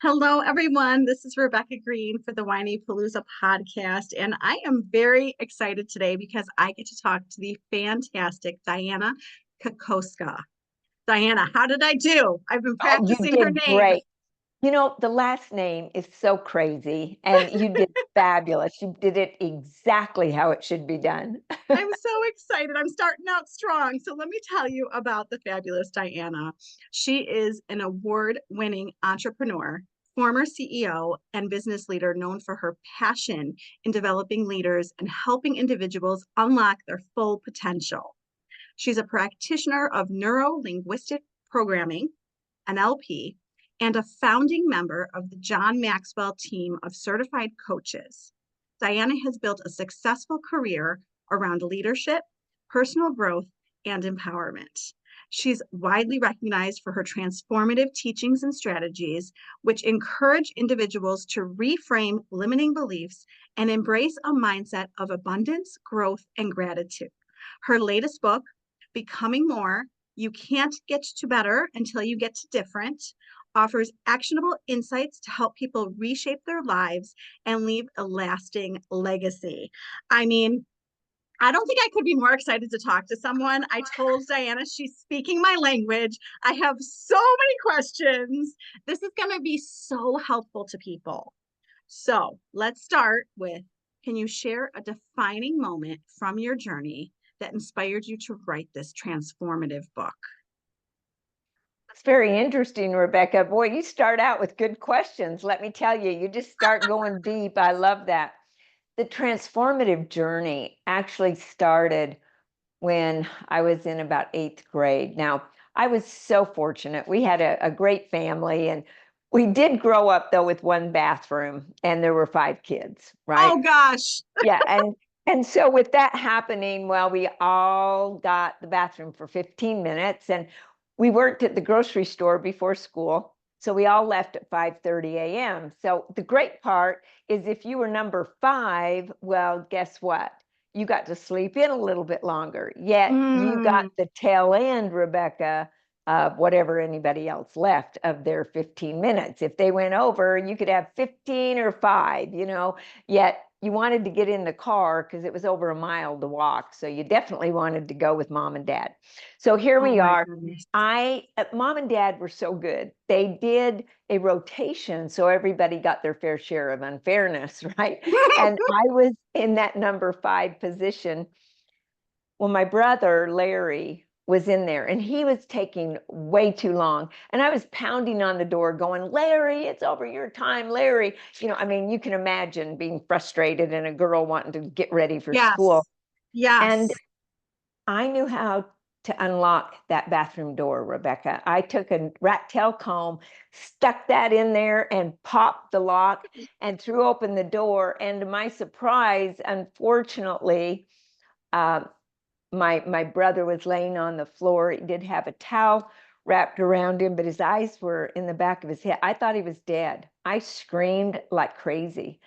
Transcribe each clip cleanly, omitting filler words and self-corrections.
Hello, everyone. This is Rebecca Greene for the Whinypaluza podcast, and I am very excited today because I get to talk to the fantastic Dianna Kokoszka. Dianna, how did I do? I've been Oh, you practicing her did name. great. The last name is so crazy, and you did fabulous. You did it exactly how it should be done. I'm so excited. I'm starting out strong. So let me tell you about the fabulous Dianna. She is an award-winning entrepreneur, former CEO, and business leader known for her passion in developing leaders and helping individuals unlock their full potential. She's a practitioner of neuro-linguistic programming, NLP, and a founding member of the John Maxwell team of certified coaches. Dianna has built a successful career around leadership, personal growth, and empowerment. She's widely recognized for her transformative teachings and strategies, which encourage individuals to reframe limiting beliefs and embrace a mindset of abundance, growth, and gratitude. Her latest book, Becoming More, You Can't Get to Better Until You Get to Different, offers actionable insights to help people reshape their lives and leave a lasting legacy. I mean, I don't think I could be more excited to talk to someone. I told Dianna she's speaking my language. I have so many questions. This is going to be so helpful to people. So let's start with, can you share a defining moment from your journey that inspired you to write this transformative book? It's very interesting, Rebecca. Boy, you start out with good questions. Let me tell you, you just start going deep. I love that. The transformative journey actually started when I was in about eighth grade. Now, I was so fortunate. We had a great family, and we did grow up, though, with one bathroom, and there were five kids, right? Oh gosh. Yeah, and so with that happening, well, we all got the bathroom for 15 minutes, and we worked at the grocery store before school. So we all left at 5:30 a.m. So the great part is if you were number five, well, guess what? You got to sleep in a little bit longer. Yet you got Mm, the tail end, Rebecca, of whatever anybody else left of their 15 minutes. If they went over, you could have 15 or five. Yet you wanted to get in the car because it was over a mile to walk. So you definitely wanted to go with mom and dad. So here oh we my are. goodness. Mom and dad were so good. They did a rotation so everybody got their fair share of unfairness, right? And I was in that number five position. Well, my brother, Larry, was in there and he was taking way too long. And I was pounding on the door going, Larry, it's over your time, Larry. I mean, you can imagine being frustrated and a girl wanting to get ready for school. Yes. And Yes. I knew how to unlock that bathroom door, Rebecca. I took a rat tail comb, stuck that in there, and popped the lock and threw open the door. And to my surprise, unfortunately, uh, my brother was laying on the floor. He did have a towel wrapped around him, but his eyes were in the back of his head. I thought he was dead. I screamed like crazy.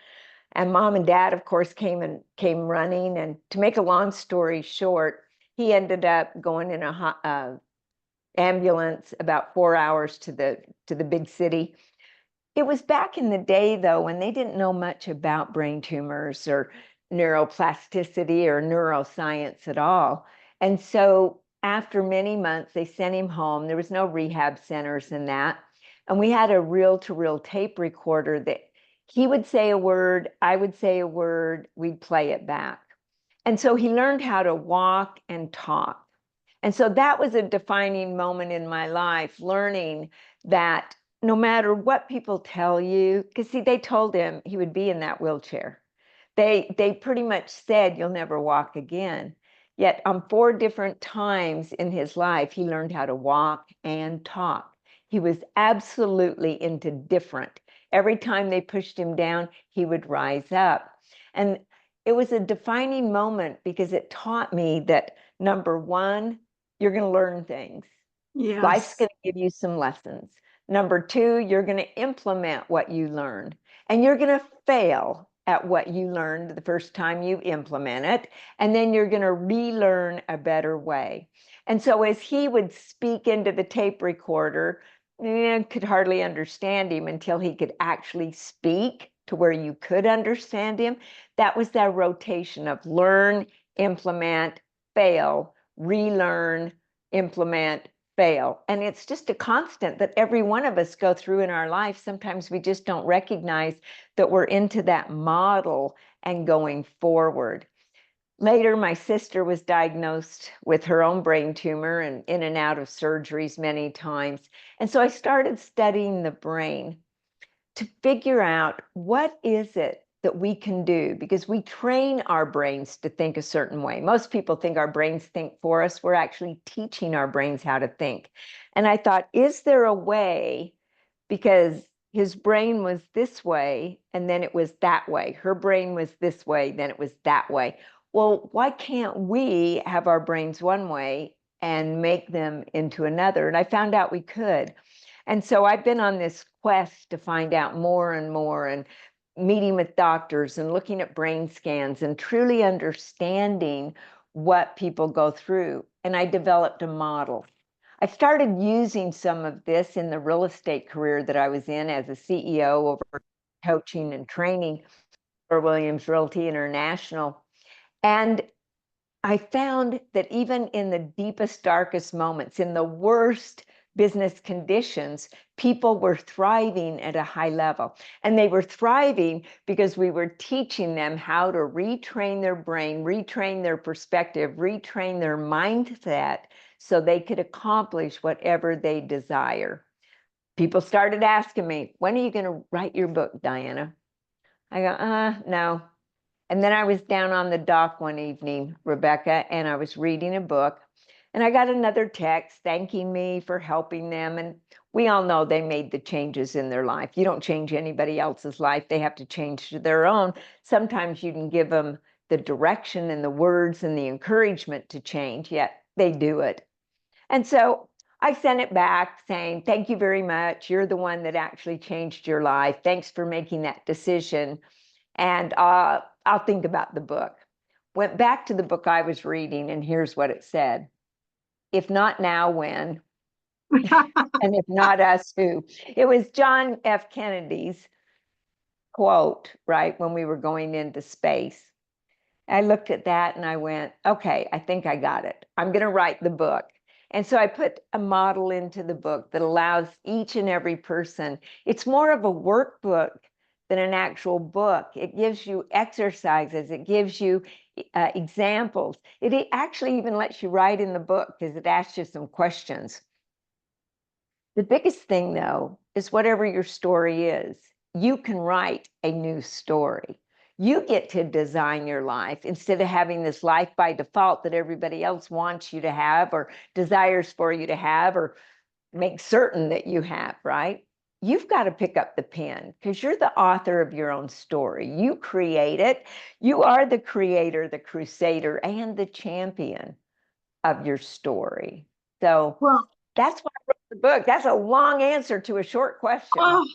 And mom and dad, of course, came running. And to make a long story short, he ended up going in a ambulance about 4 hours to the big city. It was back in the day, though, when they didn't know much about brain tumors or neuroplasticity or neuroscience at all. And so after many months, they sent him home. There was no rehab centers in that. And we had a reel-to-reel tape recorder that he would say a word, I would say a word, we'd play it back. And so he learned how to walk and talk. And so that was a defining moment in my life, learning that no matter what people tell you, because see, they told him he would be in that wheelchair. They pretty much said you'll never walk again. Yet on four different times in his life, he learned how to walk and talk. He was absolutely into different. Every time they pushed him down, he would rise up. And it was a defining moment because it taught me that number one, you're going to learn things. Life's Yes. going to give you some lessons. Number two, you're going to implement what you learned, and you're going to fail at what you learned the first time you implement it, and then you're going to relearn a better way. And so, as he would speak into the tape recorder, could hardly understand him until he could actually speak to where you could understand him. That was that rotation of learn, implement, fail, relearn, implement, fail. And it's just a constant that every one of us go through in our life. Sometimes we just don't recognize that we're into that model and going forward. Later, my sister was diagnosed with her own brain tumor and in and out of surgeries many times. And so I started studying the brain to figure out what is it that we can do, because we train our brains to think a certain way. Most people think our brains think for us. We're actually teaching our brains how to think. And I thought, is there a way, because his brain was this way and then it was that way. Her brain was this way, then it was that way. Well, why can't we have our brains one way and make them into another? And I found out we could. And so I've been on this quest to find out more and more, and meeting with doctors and looking at brain scans and truly understanding what people go through. And I developed a model. I started using some of this in the real estate career that I was in as a CEO over coaching and training for Williams Realty International. And I found that even in the deepest, darkest moments, in the worst business conditions, people were thriving at a high level. And they were thriving because we were teaching them how to retrain their brain, retrain their perspective, retrain their mindset so they could accomplish whatever they desire. People started asking me, when are you going to write your book, Dianna? I go, no. And then I was down on the dock one evening, Rebecca, and I was reading a book, and I got another text thanking me for helping them. And we all know they made the changes in their life. You don't change anybody else's life. They have to change to their own. Sometimes you can give them the direction and the words and the encouragement to change, yet they do it. And so I sent it back saying, thank you very much. You're the one that actually changed your life. Thanks for making that decision. And I'll think about the book. Went back to the book I was reading, and here's what it said. If not now, when? And if not us, who? It was John F. Kennedy's quote, right, when we were going into space. I looked at that and I went, okay, I think I got it. I'm going to write the book. And so I put a model into the book that allows each and every person, it's more of a workbook than an actual book. It gives you exercises, it gives you examples. It actually even lets you write in the book because it asks you some questions. The biggest thing, though, is whatever your story is, you can write a new story. You get to design your life instead of having this life by default that everybody else wants you to have or desires for you to have or make certain that you have, right? You've got to pick up the pen because you're the author of your own story. You create it. You are the creator, the crusader, and the champion of your story. So Well, that's why I wrote the book. That's a long answer to a short question. oh,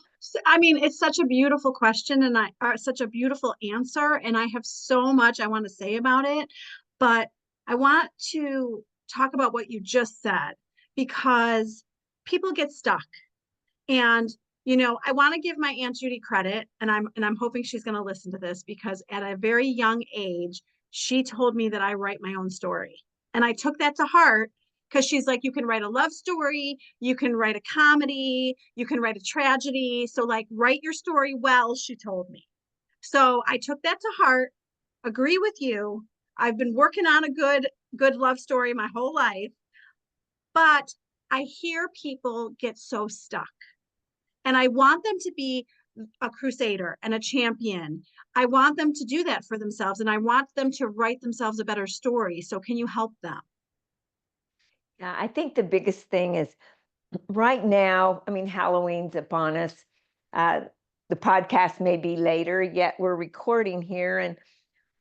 I mean, it's such a beautiful question and such a beautiful answer. And I have so much I want to say about it, but I want to talk about what you just said because people get stuck. And, I want to give my Aunt Judy credit, and I'm hoping she's going to listen to this because at a very young age, she told me that I write my own story. And I took that to heart because she's like, you can write a love story, you can write a comedy, you can write a tragedy. So like write your story well, she told me. So I took that to heart, agree with you. I've been working on a good love story my whole life, but I hear people get so stuck. And I want them to be a crusader and a champion. I want them to do that for themselves, and I want them to write themselves a better story. So can you help them? Yeah, I think the biggest thing is right now, I mean, Halloween's upon us. Uh, the podcast may be later, yet we're recording here and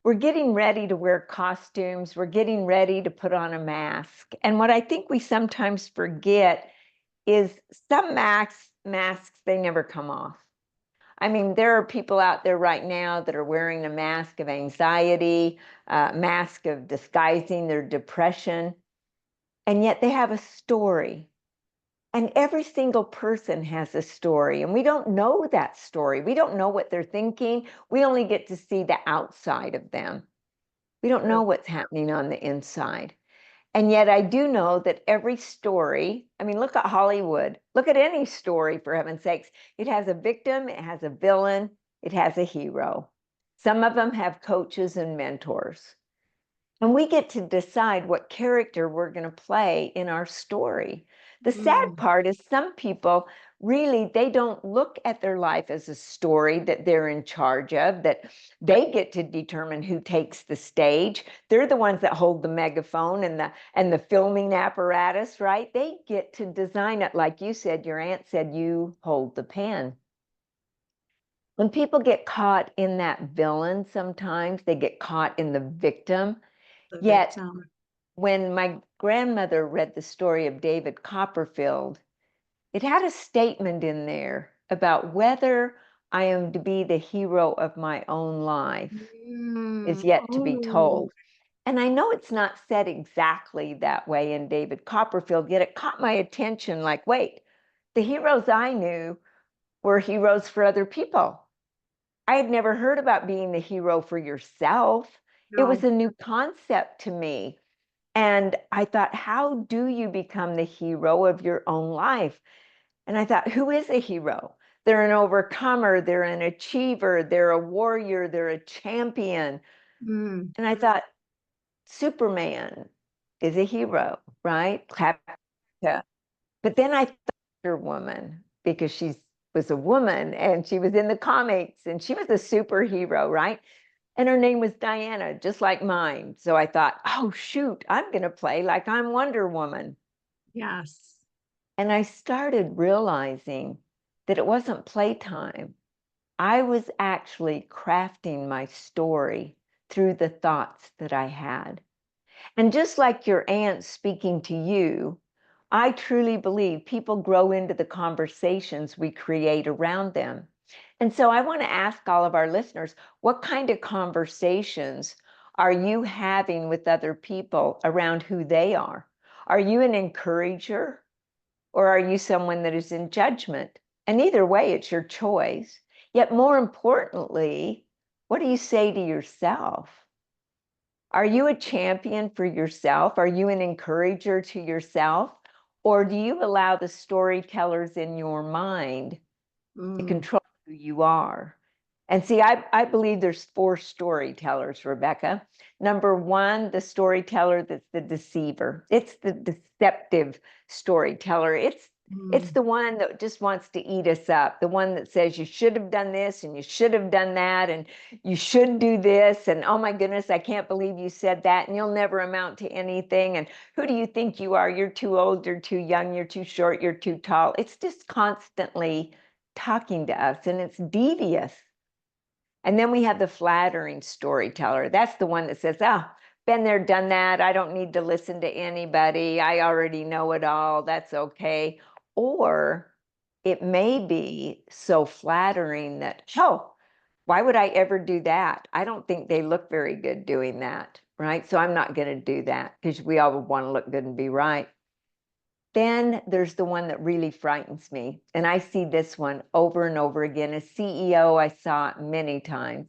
we're getting ready to wear costumes. We're getting ready to put on a mask. And what I think we sometimes forget is some masks, they never come off. I mean, there are people out there right now that are wearing a mask of anxiety, a mask of disguising their depression, and yet they have a story. And every single person has a story, and we don't know that story. We don't know what they're thinking. We only get to see the outside of them. We don't know what's happening on the inside. And yet I do know that every story, I mean, look at Hollywood. Look at any story, for heaven's sakes. It has a victim, it has a villain, it has a hero. Some of them have coaches and mentors. And we get to decide what character we're going to play in our story. The sad part is some people really, they don't look at their life as a story that they're in charge of, that they get to determine who takes the stage. They're the ones that hold the megaphone and the filming apparatus, right? They get to design it. Like you said, your aunt said, you hold the pen. When people get caught in that villain, sometimes they get caught in the victim. The Yet victim. when my grandmother read the story of David Copperfield, it had a statement in there about whether I am to be the hero of my own life is yet to be Oh, told. And I know it's not said exactly that way in David Copperfield, yet it caught my attention like, wait, the heroes I knew were heroes for other people. I had never heard about being the hero for yourself. It was no. a new concept to me. And I thought, how do you become the hero of your own life? And I thought, who is a hero? They're an overcomer, they're an achiever, they're a warrior, they're a champion. Mm, And I thought, Superman is a hero, right? Yeah. But then I thought Wonder Woman, because she was a woman and she was in the comics and she was a superhero, right? And her name was Diana, just like mine. So I thought, oh, shoot, I'm going to play like I'm Wonder Woman. yes. And I started realizing that it wasn't playtime. I was actually crafting my story through the thoughts that I had. And just like your aunt speaking to you, I truly believe people grow into the conversations we create around them. And so I want to ask all of our listeners, what kind of conversations are you having with other people around who they are? Are you an encourager or are you someone that is in judgment? And either way, it's your choice. Yet more importantly, what do you say to yourself? Are you a champion for yourself? Are you an encourager to yourself? Or do you allow the storytellers in your mind to Mm, control who you are? And see, I believe there's four storytellers, Rebecca. Number one, the storyteller that's the deceiver. It's the deceptive storyteller. It's mm, the one that just wants to eat us up, the one that says you should have done this and you should have done that and you should do this and oh my goodness, I can't believe you said that and you'll never amount to anything and who do you think you are? You're too old, you're too young, you're too short, you're too tall. It's just constantly talking to us and it's devious. And then we have the flattering storyteller. That's the one that says, oh, been there, done that. I don't need to listen to anybody. I already know it all. That's okay. Or it may be so flattering that, oh, why would I ever do that? I don't think they look very good doing that, right? So I'm not going to do that because we all want to look good and be right. Then there's the one that really frightens me. And I see this one over and over again. As CEO, I saw it many times.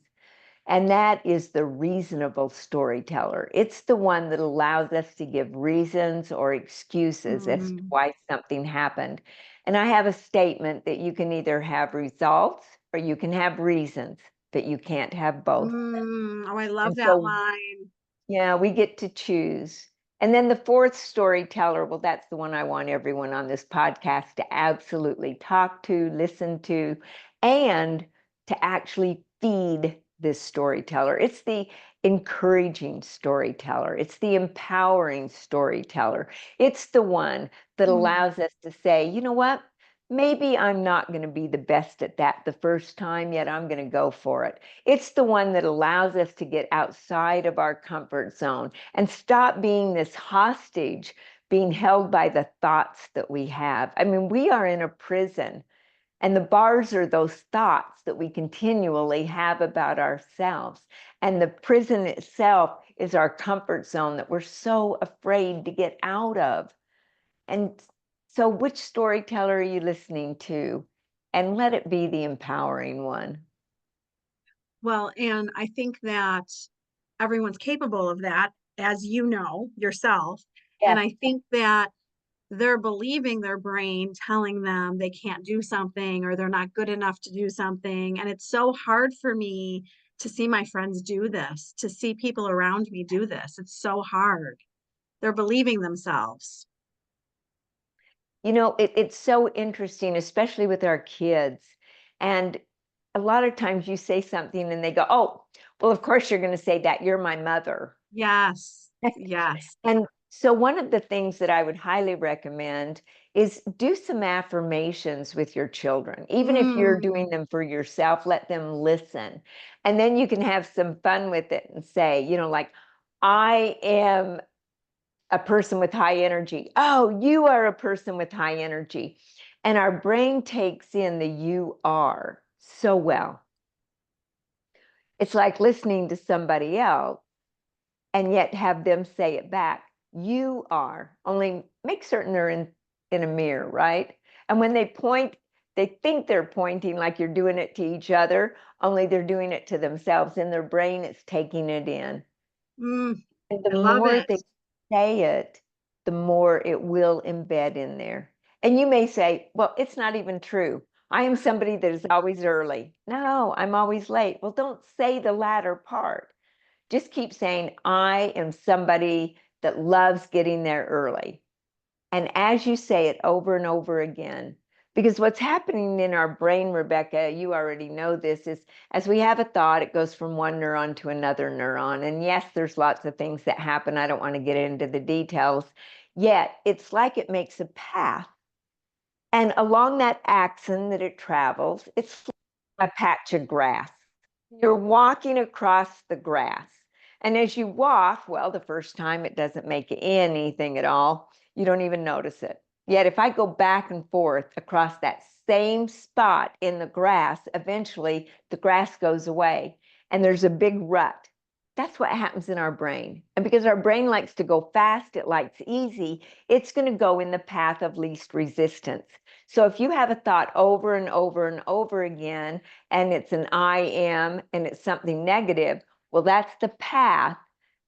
And that is the reasonable storyteller. It's the one that allows us to give reasons or excuses as to mm, why something happened. And I have a statement that you can either have results or you can have reasons, but you can't have both. mm. Oh, I love And that so line. yeah, we get to choose. And then the fourth storyteller, well, that's the one I want everyone on this podcast to absolutely talk to, listen to, and to actually feed this storyteller. It's the encouraging storyteller, it's the empowering storyteller. It's the one that Mm, allows us to say, you know what? Maybe I'm not going to be the best at that the first time, yet I'm going to go for it. It's the one that allows us to get outside of our comfort zone and stop being this hostage, being held by the thoughts that we have. I mean, we are in a prison, and the bars are those thoughts that we continually have about ourselves. And the prison itself is our comfort zone that we're so afraid to get out of. And So which storyteller are you listening to? And let it be the empowering one. Well, and I think that everyone's capable of that, as you know yourself. And Yes. I think that they're believing their brain telling them they can't do something or they're not good enough to do something. And it's so hard for me to see my friends do this, to see people around me do this. It's so hard. They're believing themselves. You know, it's so interesting, especially with our kids. And a lot of times you say something and they go, oh, well, of course you're going to say that. You're my mother. Yes. Yes. And so one of the things that I would highly recommend is do some affirmations with your children. Even if you're doing Mm, them for yourself, let them listen. And then you can have some fun with it and say, you know, like, I am a person with high energy. Oh, you are a person with high energy. And our brain takes in the you are so well. It's like listening to somebody else and yet have them say it back. You are, only make certain they're in a mirror, right? And when they point, they think they're pointing like you're doing it to each other, only they're doing it to themselves. In their brain, it's taking it in. mm, And the I love more it. they say it, the more it will embed in there. And you may say, well, it's not even true. I am somebody that is always early. No, I'm always late. Well, don't say the latter part. Just keep saying, I am somebody that loves getting there early. And as you say it over and over again, because what's happening in our brain, Rebecca, you already know this, is as we have a thought, it goes from one neuron to another neuron. And yes, there's lots of things that happen. I don't want to get into the details. Yet it's like it makes a path. And along that axon that it travels, it's like a patch of grass. You're walking across the grass. And as you walk, well, the first time it doesn't make anything at all. You don't even notice it. Yet if I go back and forth across that same spot in the grass, eventually the grass goes away and there's a big rut. That's what happens in our brain. And because our brain likes to go fast, it likes easy, it's going to go in the path of least resistance. So if you have a thought over and over and over again, and it's an I am, and it's something negative, well, that's the path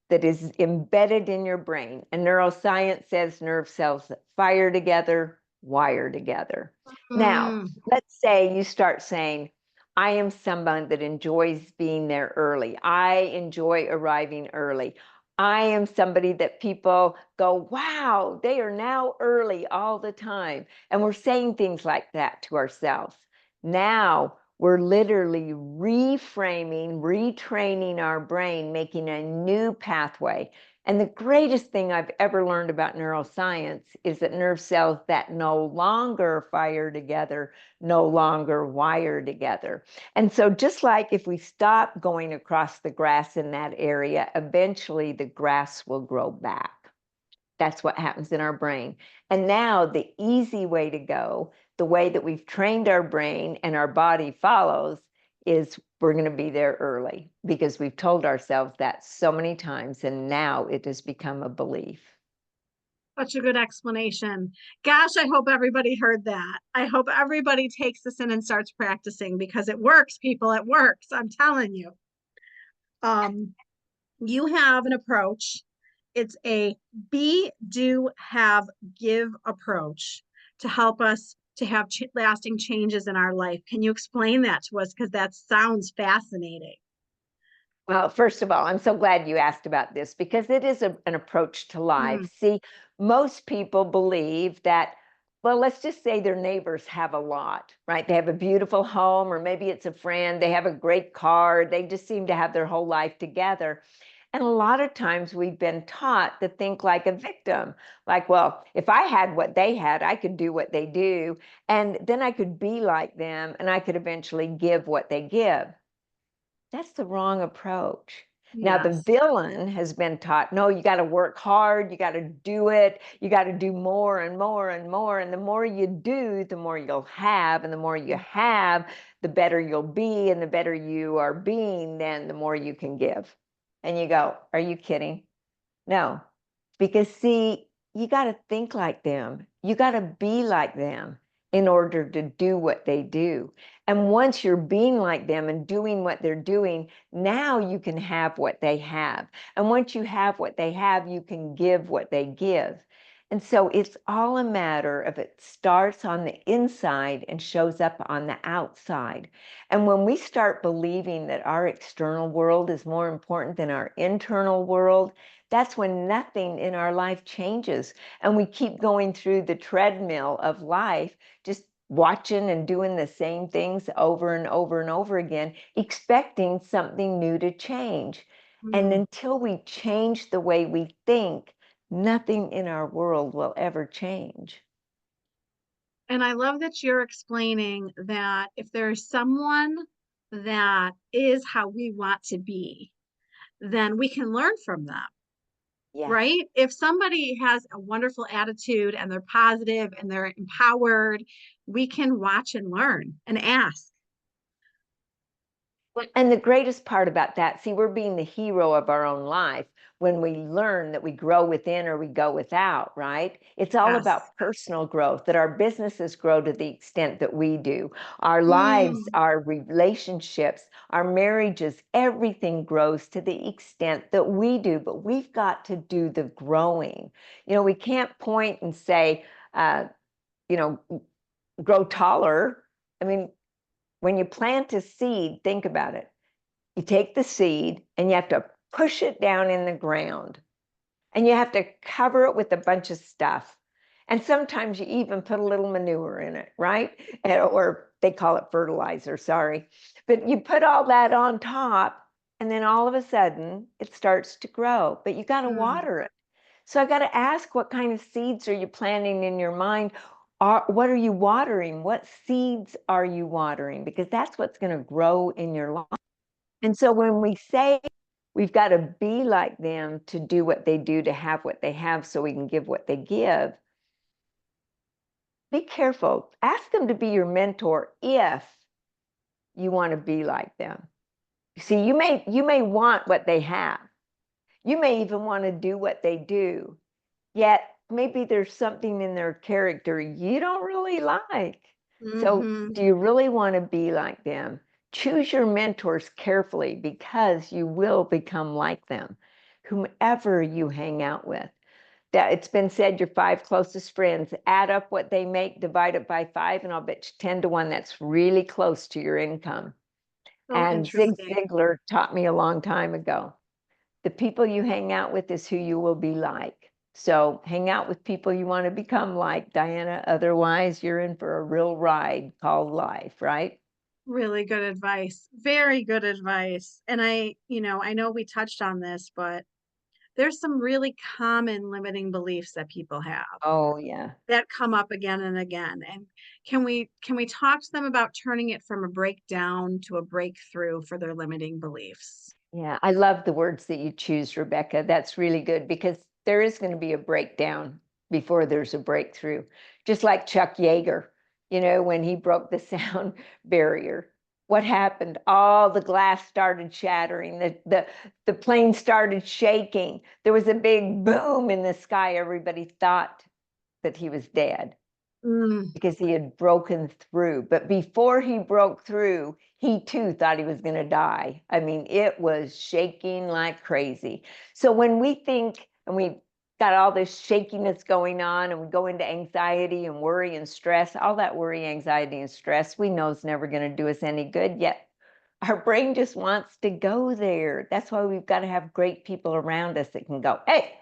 that is embedded in your brain. And neuroscience says nerve cells that fire together, wire together. Now, Mm, let's say you start saying, I am someone that enjoys being there early. I enjoy arriving early. I am somebody that people go, wow, they are now early all the time. And we're saying things like that to ourselves. Now we're literally reframing, retraining our brain, making a new pathway. And the greatest thing I've ever learned about neuroscience is that nerve cells that no longer fire together, no longer wire together. And so just like if we stop going across the grass in that area, eventually the grass will grow back. That's what happens in our brain. And now the easy way to go, the way that we've trained our brain and our body follows, is we're going to be there early because we've told ourselves that so many times, and now it has become a belief. such a good explanation. Gosh, I hope everybody heard that. I hope everybody takes this in and starts practicing because it works, people. It works. I'm telling you. Um, you have an approach. It's a be, do, have, give approach to help us to have lasting changes in our life. Can you explain that to us? Because that sounds fascinating. Well, first of all, I'm so glad you asked about this because it is an approach to life. Mm, See, most people believe that, well, let's just say their neighbors have a lot, right? They have a beautiful home, or maybe it's a friend, they have a great car, they just seem to have their whole life together. And a lot of times we've been taught to think like a victim, like, well, if I had what they had, I could do what they do, and then I could be like them, and I could eventually give what they give. That's the wrong approach. Now, the yes. villain has been taught, no, you got to work hard, you got to do it, you got to do more and more and more. And the more you do, the more you'll have. And the more you have, the better you'll be. And the better you are being, then the more you can give. And you go, are you kidding? No, because see, you got to think like them. You got to be like them in order to do what they do. And once you're being like them and doing what they're doing, now you can have what they have. And once you have what they have, you can give what they give. And so it's all a matter of it starts on the inside and shows up on the outside. And when we start believing that our external world is more important than our internal world, that's when nothing in our life changes. And we keep going through the treadmill of life, just watching and doing the same things over and over and over again, expecting something new to change. And Mm. until we change the way we think, nothing in our world will ever change. And I love that you're explaining that if there's someone that is how we want to be, then we can learn from them, Yeah. right? If somebody has a wonderful attitude and they're positive and they're empowered, we can watch and learn and ask. And the greatest part about that, see, we're being the hero of our own life when we learn that we grow within or we go without, right? It's all Yes. about personal growth, that our businesses grow to the extent that we do. Our lives, Mm, our relationships, our marriages, everything grows to the extent that we do, but we've got to do the growing. We can't point and say, you know, grow taller. I mean, when you plant a seed, think about it. You take the seed and you have to push it down in the ground and you have to cover it with a bunch of stuff. And sometimes you even put a little manure in it, right? Or they call it fertilizer, sorry. But you put all that on top and then all of a sudden it starts to grow, but you got to mm, water it. So I got to ask, what kind of seeds are you planting in your mind? What are you watering? What seeds are you watering? Because that's what's going to grow in your life. And so when we say we've got to be like them to do what they do, to have what they have so we can give what they give, be careful. Ask them to be your mentor if you want to be like them. See, you may want what they have. You may even want to do what they do. Yet maybe there's something in their character you don't really like. So mhm. do you really want to be like them? Choose your mentors carefully because you will become like them, whomever you hang out with. That it's been said your 5 closest friends, add up what they make, divide it by 5, and I'll bet you 10 to 1 that's really close to your income. So And Zig interesting. Ziglar taught me a long time ago, the people you hang out with is who you will be like. So hang out with people you want to become like, Dianna. Otherwise, you're in for a real ride called life, right? Really good advice. Very good advice. And I know we touched on this, but there's some really common limiting beliefs that people have Oh, yeah. that come up again and again. And can we talk to them about turning it from a breakdown to a breakthrough for their limiting beliefs? Yeah. I love the words that you choose, Rebecca. That's really good because there is going to be a breakdown before there's a breakthrough. Just like Chuck Yeager, when he broke the sound barrier. What happened? All the glass started shattering. The plane started shaking. There was a big boom in the sky. Everybody thought that he was dead Mm, because he had broken through. But before he broke through, he too thought he was going to die. I mean, it was shaking like crazy. So when we think and we got all this shakiness going on and we go into anxiety and worry and stress, all that worry, anxiety, and stress, we know is never going to do us any good. Yet our brain just wants to go there. That's why we've got to have great people around us that can go, hey,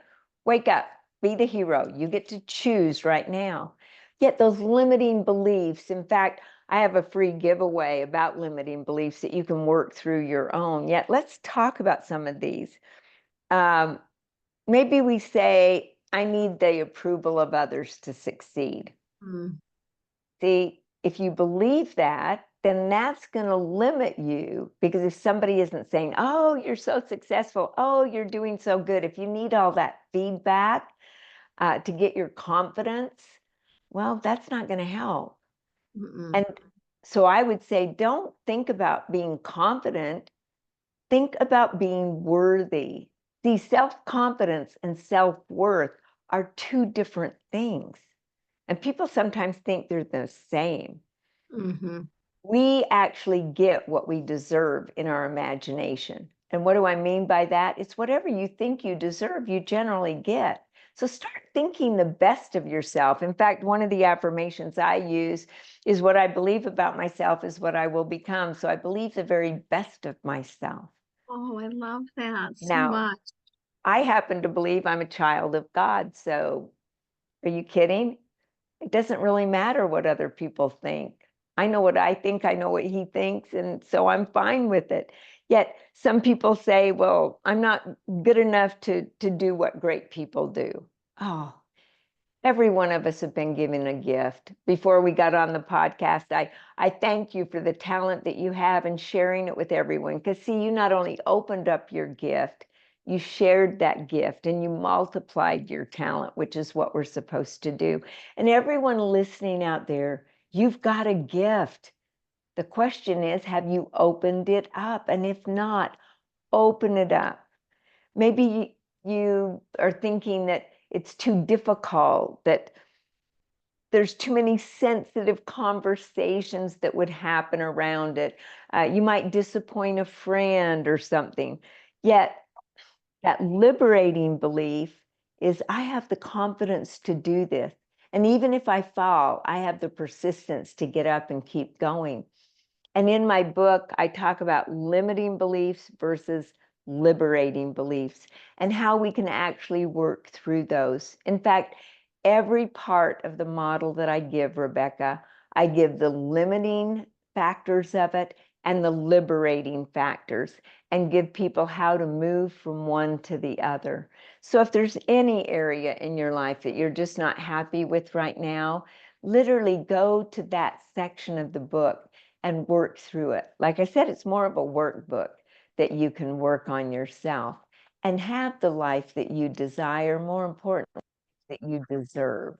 wake up, be the hero. You get to choose right now. Yet those limiting beliefs, in fact, I have a free giveaway about limiting beliefs that you can work through your own. Yet let's talk about some of these. Um, Maybe we say, I need the approval of others to succeed. mm, See, if you believe that, then that's going to limit you because if somebody isn't saying, oh, you're so successful, oh, you're doing so good, if you need all that feedback to get your confidence, well, that's not going to help. mm, And so I would say, don't think about being confident, think about being worthy. See, self confidence and self worth are two different things. And people sometimes think they're the same. Mm-hmm. We actually get what we deserve in our imagination. And what do I mean by that? It's whatever you think you deserve, you generally get. So start thinking the best of yourself. In fact, one of the affirmations I use is what I believe about myself is what I will become. So I believe the very best of myself. Oh, I love that so Now, much. I happen to believe I'm a child of God. So are you kidding? It doesn't really matter what other people think. I know what I think, I know what he thinks, and so I'm fine with it. Yet some people say, well, I'm not good enough to do what great people do. Oh, every one of us have been given a gift. Before we got on the podcast, I thank you for the talent that you have and sharing it with everyone. Because, see, you not only opened up your gift, you shared that gift and you multiplied your talent, which is what we're supposed to do. And everyone listening out there, you've got a gift. The question is, have you opened it up? And if not, open it up. Maybe you are thinking that it's too difficult, that there's too many sensitive conversations that would happen around it. You might disappoint a friend or something. Yet that liberating belief is I have the confidence to do this. And even if I fall, I have the persistence to get up and keep going. And in my book, I talk about limiting beliefs versus liberating beliefs and how we can actually work through those. In fact, every part of the model that I give, Rebecca, I give the limiting factors of it and the liberating factors and give people how to move from one to the other. So if there's any area in your life that you're just not happy with right now, literally go to that section of the book and work through it. Like I said, it's more of a workbook that you can work on yourself and have the life that you desire, more importantly, that you deserve.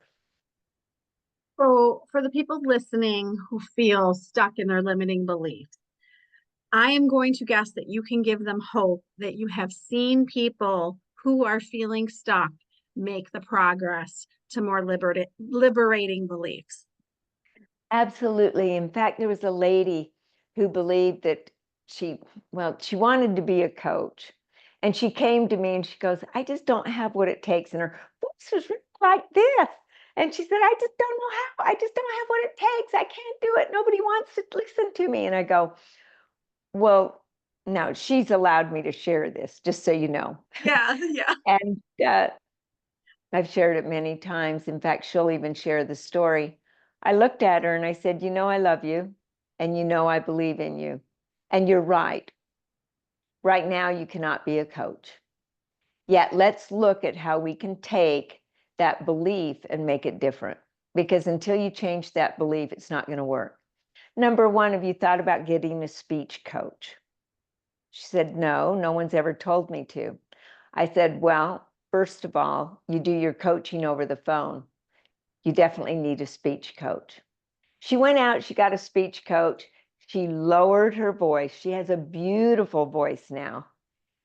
So, for the people listening who feel stuck in their limiting beliefs, I am going to guess that you can give them hope that you have seen people who are feeling stuck make the progress to more liberating beliefs. Absolutely. In fact, there was a lady who believed that she wanted to be a coach. And she came to me and she goes, I just don't have what it takes. And her voice was really like this. And she said, I just don't know how. I just don't have what it takes. I can't do it. Nobody wants to listen to me. And I go, well, now she's allowed me to share this, just so you know. Yeah, yeah. And I've shared it many times. In fact, she'll even share the story. I looked at her and I said, you know, I love you and you know, I believe in you. And you're right. Right now, you cannot be a coach. Yet let's look at how we can take that belief and make it different. Because until you change that belief, it's not going to work. Number one, have you thought about getting a speech coach? She said, no, no one's ever told me to. I said, well, first of all, you do your coaching over the phone. You definitely need a speech coach. She went out, she got a speech coach. She lowered her voice. She has a beautiful voice now.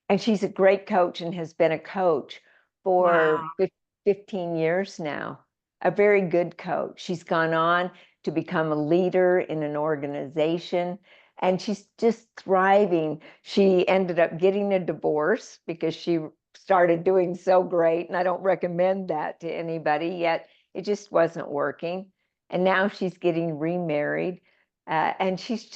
And she's a great coach and has been a coach for Wow. 15 years now. A very good coach. She's gone on to become a leader in an organization and she's just thriving. She ended up getting a divorce because she started doing so great. And I don't recommend that to anybody, yet it just wasn't working. And now she's getting remarried and she's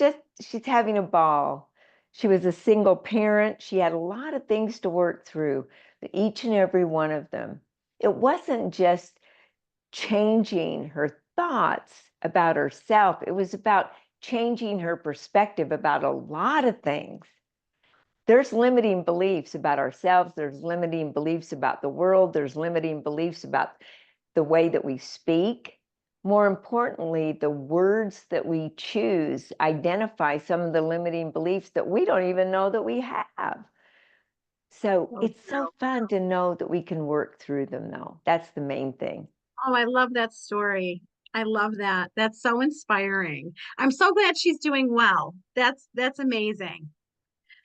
having a ball. She was a single parent. She had a lot of things to work through, but each and every one of them. It wasn't just changing her thoughts about herself, it was about changing her perspective about a lot of things. There's limiting beliefs about ourselves, there's limiting beliefs about the world, there's limiting beliefs about the way that we speak. More importantly, the words that we choose identify some of the limiting beliefs that we don't even know that we have. So So it's so true. fun to know that we can work through them, though. That's the main thing. Oh, I love that story. I love that. That's so inspiring. I'm so glad she's doing well. That's amazing.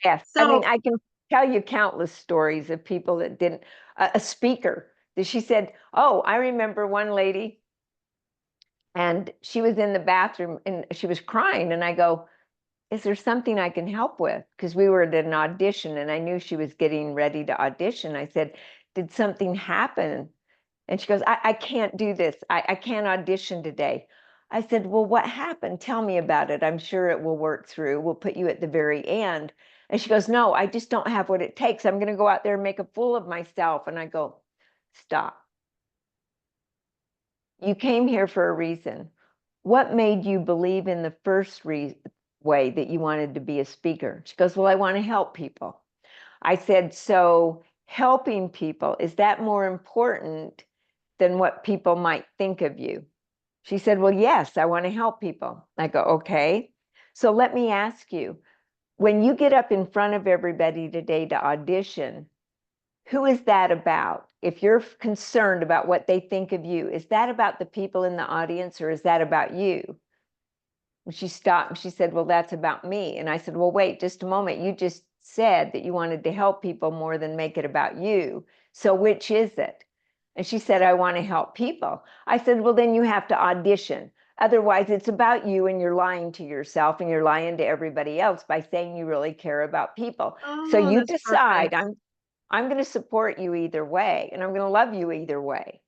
Yes. I mean, So, I can tell you countless stories of people that didn't, a speaker that she said, oh, I remember one lady, and she was in the bathroom and she was crying. And I go, is there something I can help with? Because we were at an audition and I knew she was getting ready to audition. I said, did something happen? And she goes, I can't do this. I can't audition today. I said, well, what happened? Tell me about it. I'm sure it will work through. We'll put you at the very end. And she goes, no, I just don't have what it takes. I'm going to go out there and make a fool of myself. And I go, stop. You came here for a reason. What made you believe in the first way that you wanted to be a speaker? She goes, well, I want to help people. I said, so helping people, is that more important than what people might think of you? She said, well, yes, I want to help people. I go, okay. So let me ask you, when you get up in front of everybody today to audition, who is that about? If you're concerned about what they think of you, is that about the people in the audience or is that about you? And she stopped and she said, well, that's about me. And I said, well, wait just a moment. You just said that you wanted to help people more than make it about you. So which is it? And she said, I want to help people. I said, well, then you have to audition. Otherwise, it's about you and you're lying to yourself and you're lying to everybody else by saying you really care about people. So Oh, you that's decide, perfect. I'm going to support you either way, and I'm going to love you either way.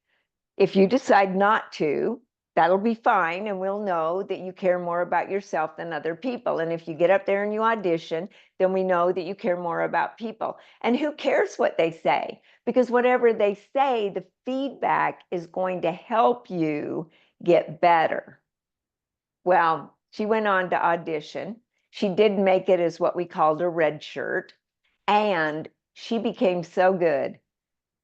If you decide not to, that'll be fine, and we'll know that you care more about yourself than other people. And if you get up there and you audition, then we know that you care more about people. And who cares what they say? Because whatever they say, the feedback is going to help you get better. Well, she went on to audition. She did make it as what we called a red shirt. And she became so good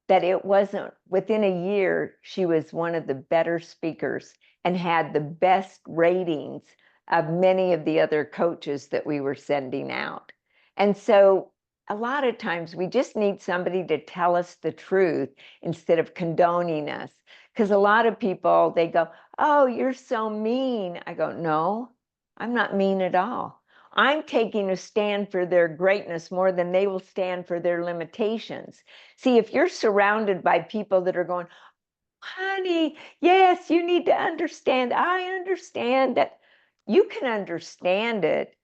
that it wasn't within a year, she was one of the better speakers and had the best ratings of many of the other coaches that we were sending out. And so a lot of times we just need somebody to tell us the truth instead of condoning us. Because a lot of people, they go, oh, you're so mean. I go, no, I'm not mean at all. I'm taking a stand for their greatness more than they will stand for their limitations. See, if you're surrounded by people that are going, honey, yes, you need to understand. I understand that. You can understand it,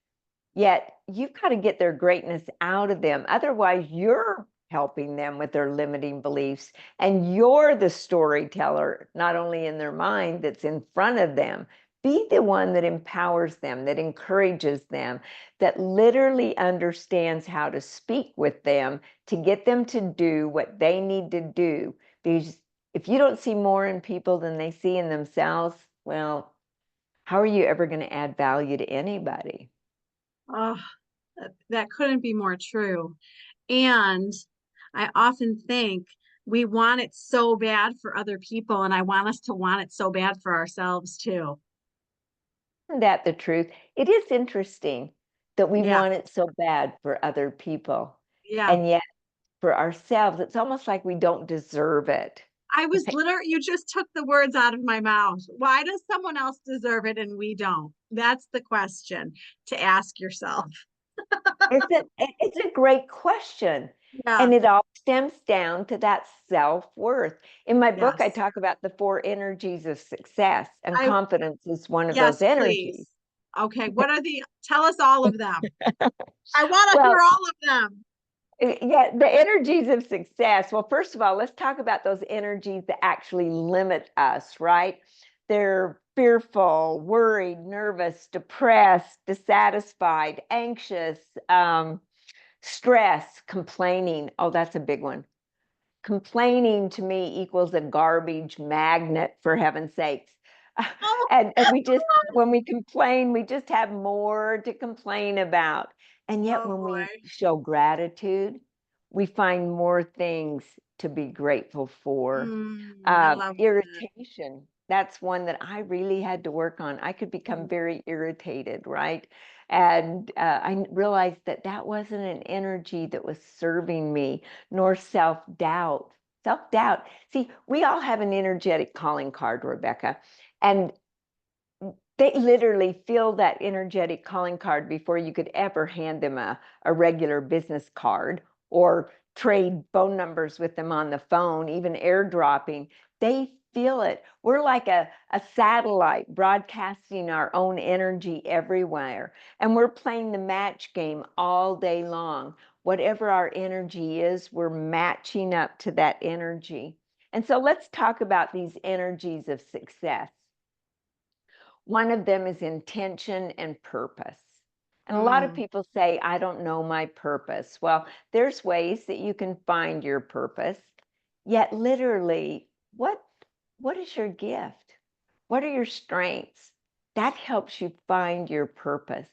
yet you've got to get their greatness out of them. Otherwise, you're helping them with their limiting beliefs, and you're the storyteller, not only in their mind that's in front of them. Be the one that empowers them, that encourages them, that literally understands how to speak with them to get them to do what they need to do. Because if you don't see more in people than they see in themselves, well, how are you ever going to add value to anybody? Oh, that couldn't be more true. And I often think we want it so bad for other people, and I want us to want it so bad for ourselves too. Isn't that the truth? It is interesting that we Yeah, want it so bad for other people. yeah. And yet for ourselves, it's almost like we don't deserve it. I was literally, you just took the words out of my mouth. Why does someone else deserve it and we don't? That's the question to ask yourself. It's a great question. Yeah, And it all stems down to that self-worth. In my book, I yes. talk about the four energies of success, and I, confidence is one of those yes, energies. please. Okay, what are tell us all of them. I want to hear Well, all of them. yeah, the energies of success. Well, first of all, let's talk about those energies that actually limit us, right? They're fearful, worried, nervous, depressed, dissatisfied, anxious, stress, complaining. Oh, that's a big one. Complaining to me equals a garbage magnet, for heaven's sakes. Oh, And we just, when we complain, we just have more to complain about. And yet oh when we boy. show gratitude, we find more things to be grateful for. I love that. Irritation, that's one that I really had to work on. I could become Mm. very irritated, right? And I realized that that wasn't an energy that was serving me, nor self-doubt. Self-doubt. See, we all have an energetic calling card, Rebecca, and they literally fill that energetic calling card before you could ever hand them a regular business card or trade phone numbers with them on the phone, even airdropping. They feel it. We're like a satellite broadcasting our own energy everywhere. And we're playing the match game all day long. Whatever our energy is, we're matching up to that energy. And so let's talk about these energies of success. One of them is intention and purpose. And a lot of people say, I don't know my purpose. Well, there's ways that you can find your purpose. Yet literally, what is your gift? What are your strengths? That helps you find your purpose.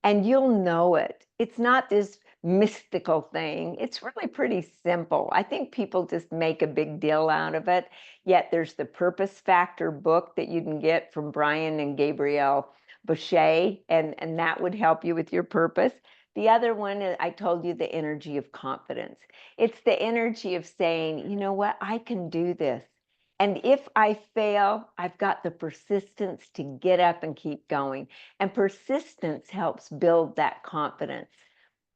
And you'll know it. It's not this mystical thing. It's really pretty simple. I think people just make a big deal out of it. Yet there's the Purpose Factor book that you can get from Brian and Gabrielle Boucher, and that would help you with your purpose. The other one, I told you, the energy of confidence. It's the energy of saying, you know what, I can do this. And if I fail, I've got the persistence to get up and keep going. And persistence helps build that confidence.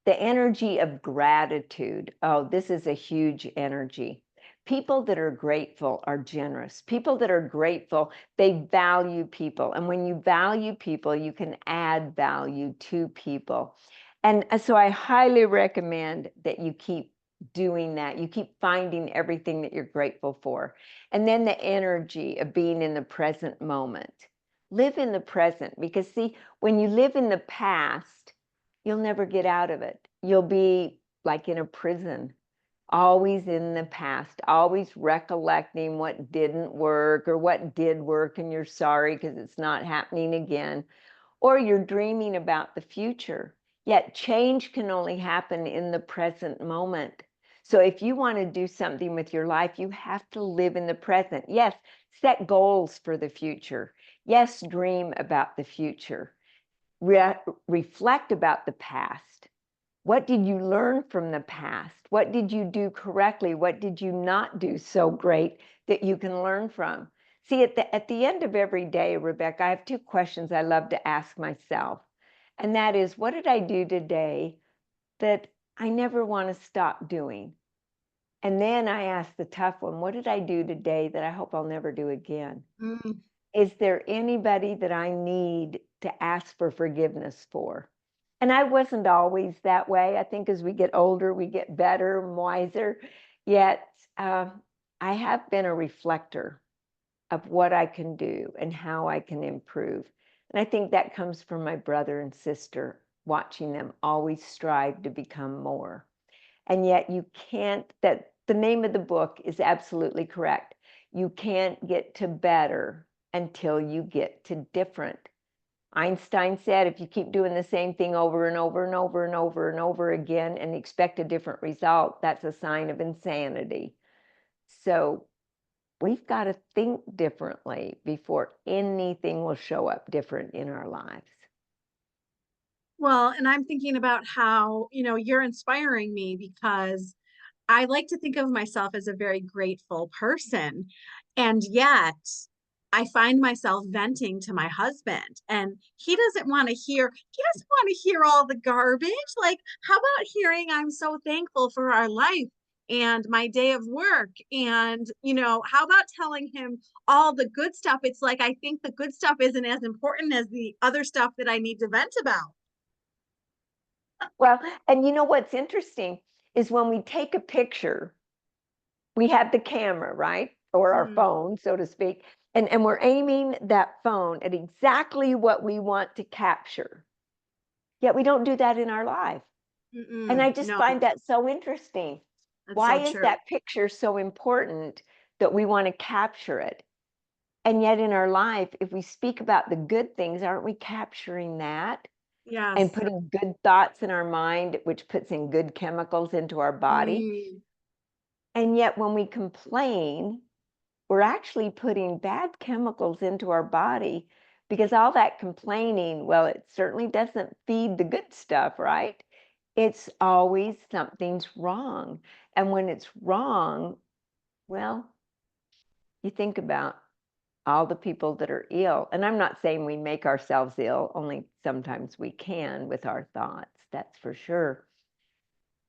The energy of gratitude. Oh, this is a huge energy. People that are grateful are generous. People that are grateful, they value people. And when you value people, you can add value to people. And so I highly recommend that you keep doing that. You keep finding everything that you're grateful for. And then the energy of being in the present moment. Live in the present, because see, when you live in the past, you'll never get out of it. You'll be like in a prison, always in the past, always recollecting what didn't work or what did work, and you're sorry because it's not happening again. Or you're dreaming about the future. Yet change can only happen in the present moment. So if you want to do something with your life, you have to live in the present. Yes, set goals for the future. Yes, dream about the future. Reflect about the past. What did you learn from the past? What did you do correctly? What did you not do so great that you can learn from? See, at the end of every day, Rebecca, I have two questions I love to ask myself. And that is, what did I do today that I never want to stop doing? And then I ask the tough one, what did I do today that I hope I'll never do again? Mm. Is there anybody that I need to ask for forgiveness for? And I wasn't always that way. I think as we get older, we get better and wiser. Yet I have been a reflector of what I can do and how I can improve. And I think that comes from my brother and sister, watching them always strive to become more. And yet you can't, that the name of the book is absolutely correct. You can't get to better until you get to different. Einstein said, if you keep doing the same thing over and over and over and over and over again and expect a different result, that's a sign of insanity. So we've got to think differently before anything will show up different in our lives. Well, and I'm thinking about how, you're inspiring me because I like to think of myself as a very grateful person. And yet I find myself venting to my husband, and he doesn't want to hear all the garbage. Like, how about hearing I'm so thankful for our life and my day of work? And, how about telling him all the good stuff? It's like, I think the good stuff isn't as important as the other stuff that I need to vent about. Well, and you know what's interesting is when we take a picture, we have the camera, right? Or our Mm, phone, so to speak, and we're aiming that phone at exactly what we want to capture. Yet we don't do that in our life. And I just no, find that so interesting. that's Why so is true. that picture so important that we want to capture it? And yet in our life, if we speak about the good things, aren't we capturing that and Yes. putting good thoughts in our mind, which puts in good chemicals into our body? Mm, And yet when we complain, we're actually putting bad chemicals into our body, because all that complaining, well, it certainly doesn't feed the good stuff, right? It's always something's wrong. And when it's wrong, well, you think about all the people that are ill. And I'm not saying we make ourselves ill, only sometimes we can with our thoughts, that's for sure.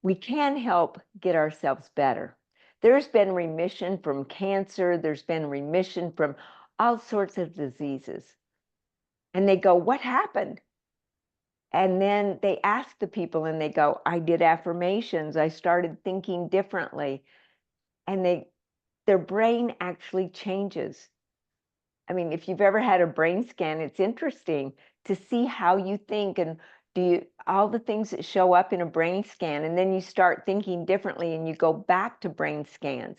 we can help get ourselves better. There's been remission from cancer. There's been remission from all sorts of diseases. And they go, what happened? And then they ask the people and they go, I did affirmations. I started thinking differently. And their brain actually changes. I mean, if you've ever had a brain scan, it's interesting to see how you think and all the things that show up in a brain scan, and then you start thinking differently and you go back to brain scans.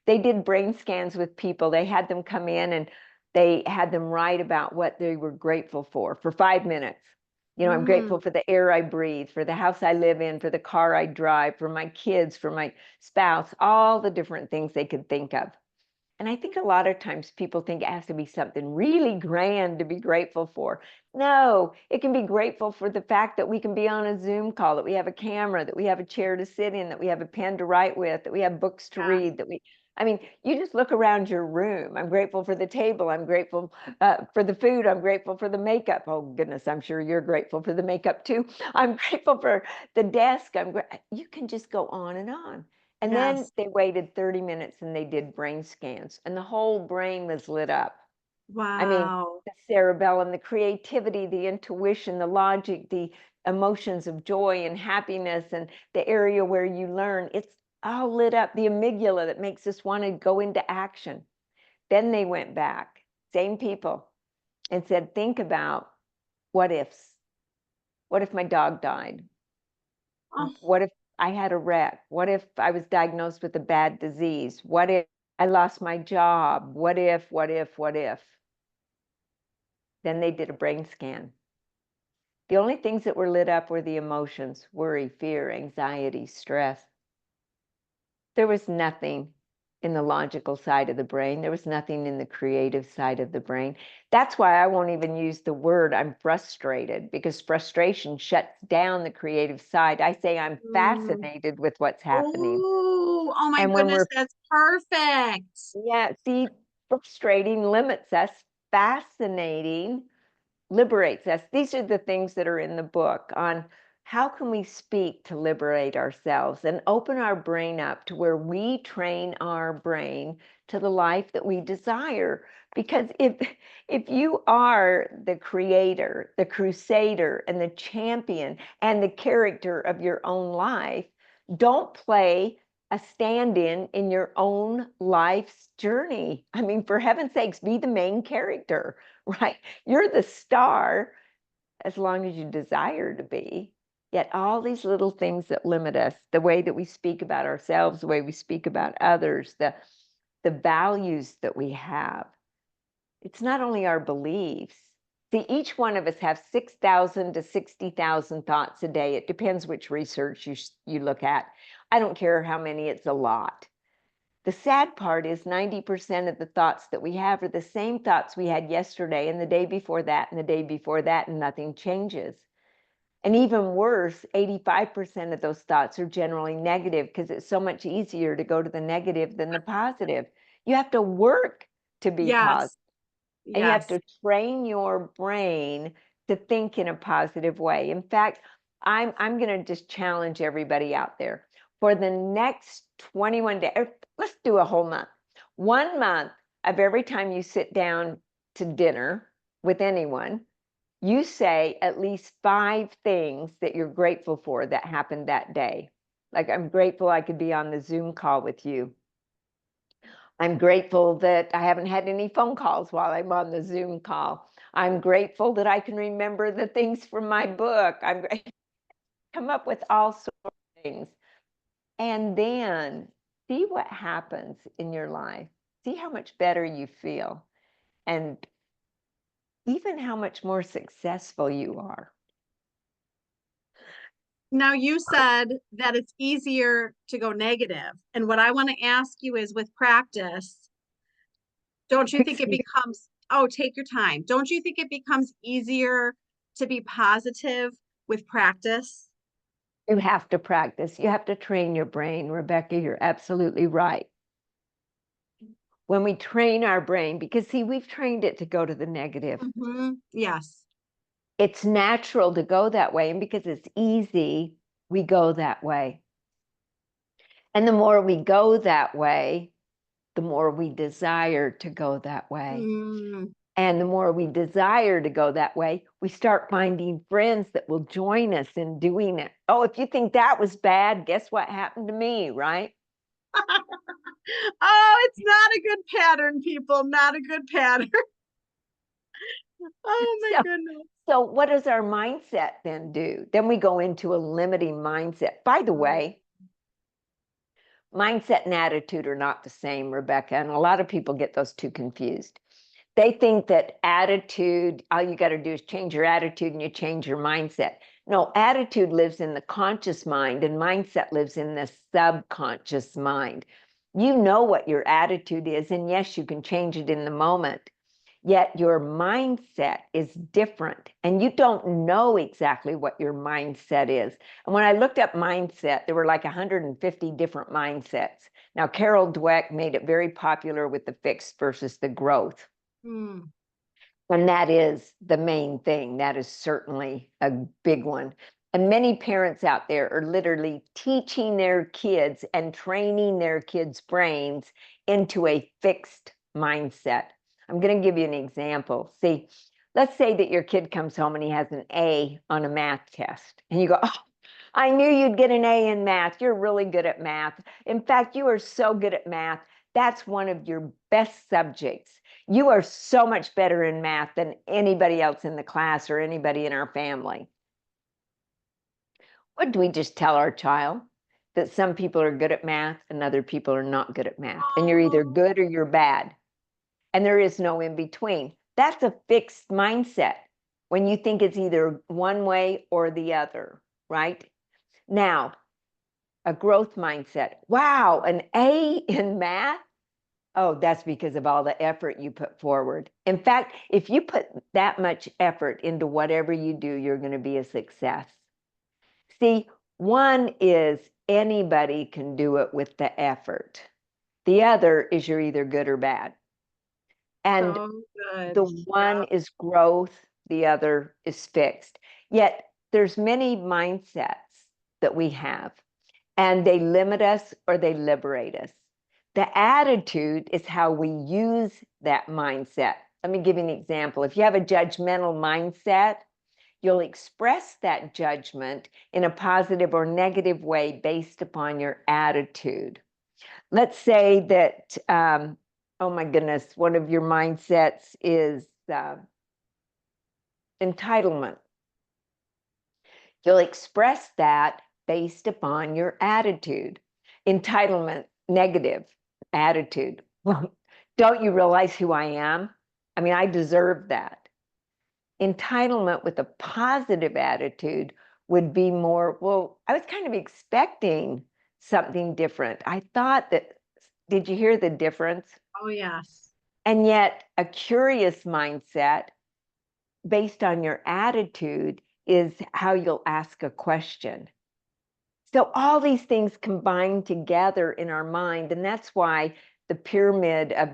They did brain scans with people. They had them come in and they had them write about what they were grateful for 5 minutes. You know, I'm grateful for the air I breathe, for the house I live in, for the car I drive, for my kids, for my spouse, all the different things they could think of. And I think a lot of times people think it has to be something really grand to be grateful for. No, it can be grateful for the fact that we can be on a Zoom call, that we have a camera, that we have a chair to sit in, that we have a pen to write with, that we have books to Yeah. read, I mean, you just look around your room. I'm grateful for the table. I'm grateful for the food. I'm grateful for the makeup. Oh, goodness, I'm sure you're grateful for the makeup too. I'm grateful for the desk. You can just go on and on. And then Yes. they waited 30 minutes and they did brain scans, and the whole brain was lit up. I mean, Wow. the cerebellum, the creativity, the intuition, the logic, the emotions of joy and happiness, and the area where you learn, it's all lit up. The amygdala that makes us want to go into action. Then they went back, same people, and said, think about what ifs. What if my dog died? Oh, What if I had a wreck? What if I was diagnosed with a bad disease? What if I lost my job? What if, what if, what if? Then they did a brain scan. The only things that were lit up were the emotions: worry, fear, anxiety, stress. There was nothing in the logical side of the brain. There was nothing in the creative side of the brain. That's why I won't even use the word I'm frustrated, because frustration shuts down the creative side. I say I'm mm. fascinated with what's happening. Oh, oh my And when goodness, we're, that's perfect. yeah, see, frustrating limits us, fascinating liberates us. These are the things that are in the book on how can we speak to liberate ourselves and open our brain up to where we train our brain to the life that we desire. Because if you are the creator, the crusader, and the champion and the character of your own life, don't play a stand-in in your own life's journey. I mean, for heaven's sakes, be the main character, right? You're the star as long as you desire to be. Yet all these little things that limit us, the way that we speak about ourselves, the way we speak about others, the values that we have, it's not only our beliefs. See, each one of us have 6,000 to 60,000 thoughts a day. It depends which research you look at. I don't care how many, it's a lot. The sad part is 90% of the thoughts that we have are the same thoughts we had yesterday and the day before that and the day before that, and nothing changes. And even worse, 85% of those thoughts are generally negative, because it's so much easier to go to the negative than the positive. You have to work to be positive. Yes. And you have Yes. to train your brain to think in a positive way. In fact, I'm going to just challenge everybody out there for the next 21 days. Let's do a whole month. 1 month of every time you sit down to dinner with anyone, you say at least 5 things that you're grateful for that happened that day. Like, I'm grateful I could be on the Zoom call with you. I'm grateful that I haven't had any phone calls while I'm on the Zoom call. I'm grateful that I can remember the things from my book. I'm come up with all sorts of things. And then see what happens in your life. See how much better you feel, and even how much more successful you are. Now you said that it's easier to go negative. And what I want to ask you is, with practice, don't you think it Excuse becomes, oh, take your time. Don't you think it becomes easier to be positive with practice? You have to practice. You have to train your brain. Rebecca, you're absolutely right. When we train our brain, because see, we've trained it to go to the negative. Yes. It's natural to go that way. And because it's easy, we go that way. And the more we go that way, the more we desire to go that way. Mm. And the more we desire to go that way, we start finding friends that will join us in doing it. Oh, if you think that was bad, guess what happened to me, right? Oh, it's not a good pattern, people. Not a good pattern. Oh my So, goodness. so what does our mindset then do? Then we go into a limiting mindset. By the way, mindset and attitude are not the same, Rebecca, and a lot of people get those two confused. They think that attitude, all you got to do is change your attitude and you change your mindset. No, attitude lives in the conscious mind and mindset lives in the subconscious mind. You know what your attitude is, and yes, you can change it in the moment. Yet your mindset is different, and you don't know exactly what your mindset is. And when I looked up mindset, there were like 150 different mindsets. Now, Carol Dweck made it very popular with the fixed versus the growth. Mm. And that is the main thing. That is certainly a big one. And many parents out there are literally teaching their kids and training their kids' brains into a fixed mindset. I'm going to give you an example. See, let's say that your kid comes home and he has an A on a math test. And you go, oh, I knew you'd get an A in math. You're really good at math. In fact, you are so good at math. That's one of your best subjects. You are so much better in math than anybody else in the class or anybody in our family. What do we just tell our child? That some people are good at math and other people are not good at math. And you're either Oh, good or you're bad. And there is no in between. That's a fixed mindset when you think it's either one way or the other, right? Now, a growth mindset. Wow, an A in math? Oh, that's because of all the effort you put forward. In fact, if you put that much effort into whatever you do, you're going to be a success. See, one is anybody can do it with the effort. The other is you're either good or bad. And so good. the one Yeah. is growth, the other is fixed. Yet there's many mindsets that we have, and they limit us or they liberate us. The attitude is how we use that mindset. Let me give you an example. If you have a judgmental mindset, you'll express that judgment in a positive or negative way based upon your attitude. Let's say that, oh my goodness, one of your mindsets is entitlement. You'll express that based upon your attitude. Entitlement, negative attitude. Well, don't you realize who I am? I mean, I deserve that. Entitlement with a positive attitude would be more, well, I was kind of expecting something different. I thought that, did you hear the difference? Oh, yes. And yet, a curious mindset based on your attitude is how you'll ask a question. So all these things combine together in our mind, and that's why the pyramid of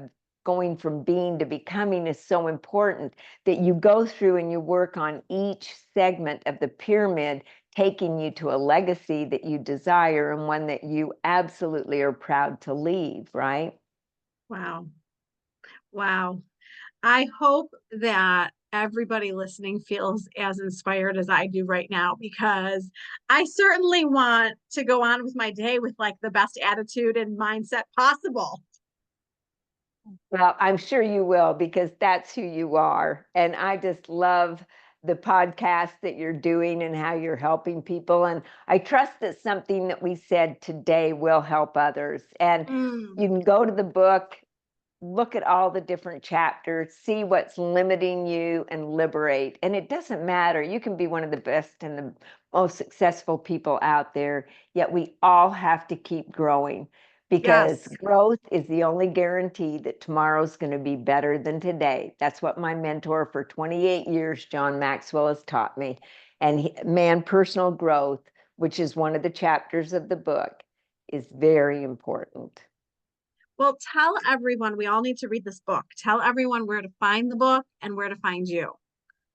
going from being to becoming is so important, that you go through and you work on each segment of the pyramid, taking you to a legacy that you desire and one that you absolutely are proud to leave, right? Wow. Wow. I hope that everybody listening feels as inspired as I do right now, because I certainly want to go on with my day with like the best attitude and mindset possible. Well, I'm sure you will, because that's who you are. And I just love the podcast that you're doing and how you're helping people. And I trust that something that we said today will help others. And Mm, you can go to the book, look at all the different chapters, see what's limiting you, and liberate. And it doesn't matter. You can be one of the best and the most successful people out there, yet we all have to keep growing, because yes. growth is the only guarantee that tomorrow's going to be better than today. That's what my mentor for 28 years, John Maxwell, has taught me. And man, personal growth, which is one of the chapters of the book, is very important. Well, tell everyone, we all need to read this book. Tell everyone where to find the book and where to find you.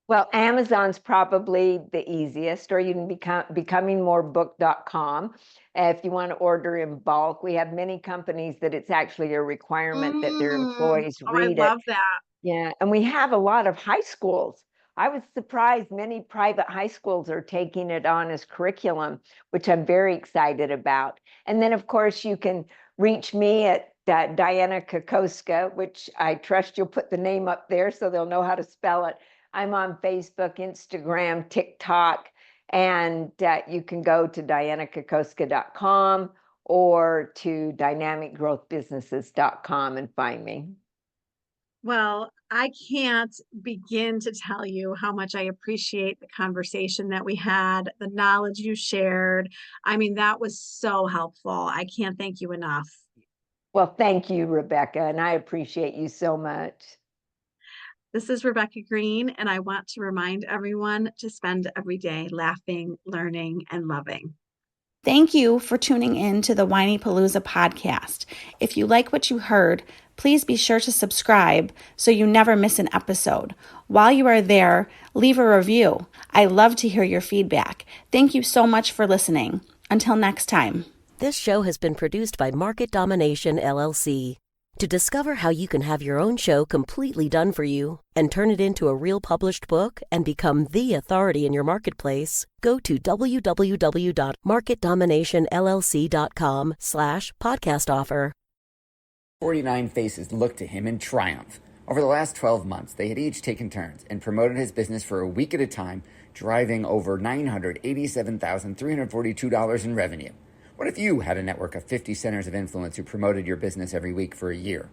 Well, Amazon's probably the easiest, or you can become becomingmorebook.com. If you want to order in bulk, we have many companies that it's actually a requirement that their employees Oh, I read it. love that. Yeah, and we have a lot of high schools. I was surprised many private high schools are taking it on as curriculum, which I'm very excited about. And then, of course, you can reach me at Dianna Kokoszka, which I trust you'll put the name up there so they'll know how to spell it. I'm on Facebook, Instagram, TikTok, and you can go to diannakokoszka.com or to dynamicgrowthbusinesses.com and find me. Well, I can't begin to tell you how much I appreciate the conversation that we had, the knowledge you shared. I mean, that was so helpful. I can't thank you enough. Well, thank you, Rebecca, and I appreciate you so much. This is Rebecca Greene, and I want to remind everyone to spend every day laughing, learning, and loving. Thank you for tuning in to the Whinypaluza podcast. If you like what you heard, please be sure to subscribe so you never miss an episode. While you are there, leave a review. I love to hear your feedback. Thank you so much for listening. Until next time. This show has been produced by Market Domination, LLC. To discover how you can have your own show completely done for you and turn it into a real published book and become the authority in your marketplace, go to www.marketdominationllc.com/podcast offer. 49 faces looked to him in triumph. Over the last 12 months, they had each taken turns and promoted his business for a week at a time, driving over $987,342 in revenue. What if you had a network of 50 centers of influence who promoted your business every week for a year?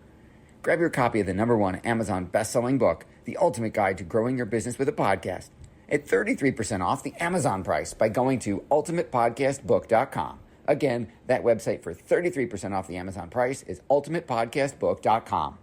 Grab your copy of the #1 Amazon best-selling book, The Ultimate Guide to Growing Your Business with a Podcast, at 33% off the Amazon price by going to ultimatepodcastbook.com. Again, that website for 33% off the Amazon price is ultimatepodcastbook.com.